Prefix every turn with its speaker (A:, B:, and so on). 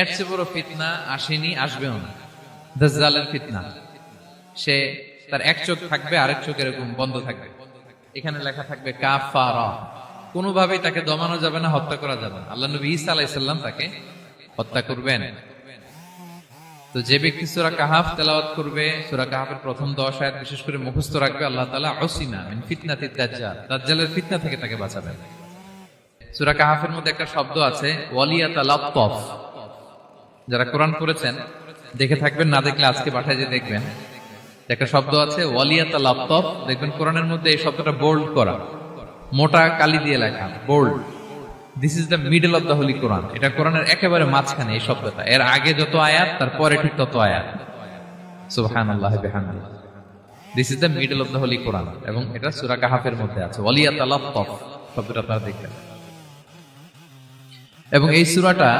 A: এর চেয়ে বড় ফিতনা আসেনি, আসবেও না। দাজ্জালের ফিতনা। সে তার এক চোখ থাকবে, আরেক চোখ এরকম বন্ধ থাকবে, এখানে লেখা থাকবে কাফারা। কোনোভাবেই তাকে দমানো যাবে না, হত্যা করা যাবে না। আল্লাহ নবী ঈসা আলাইহিস সালাম তাকে হত্যা করবেন। তো যে ব্যক্তি সূরা কাহাফ তেলাওয়াত করবে, সূরা কাহাফের প্রথম 10 আয়াত বিশেষ করে মুখস্থ রাখবে, আল্লাহ তাআলা উসিমা মিন ফিতনাতিদ দাজ্জাল, দাজ্জালের ফিতনা থেকে তাকে বাঁচাবেন। সূরা কাহাফের মধ্যে একটা শব্দ আছে ওয়ালিয়াতালাত্তাফ। যারা কোরআন পড়েছেন দেখে থাকবেন, না দেখলে আজকে বাসায় যে দেখবেন, একটা শব্দ আছে ওয়ালিয়াতালাত্তাফ। দেখবেন কোরআনের মধ্যে এই শব্দটা বোল্ড করা, মোটা কালি দিয়ে লেখা, bold. This is the middle of the holy Quran. এটা কোরআনের একেবারে মাঝখানে এই শব্দটা। এর আগে যত আয়াত, তারপরে ঠিক তত আয়াত। সুবহানাল্লাহ বিহামদিহি। This is the middle of the holy Quran, এবং এটা সূরা কাহাফের মধ্যে আছে। ওয়ালিয়াতালাত্তাফ শব্দটা আপনারা দেখবেন। এবং এই সূরাটা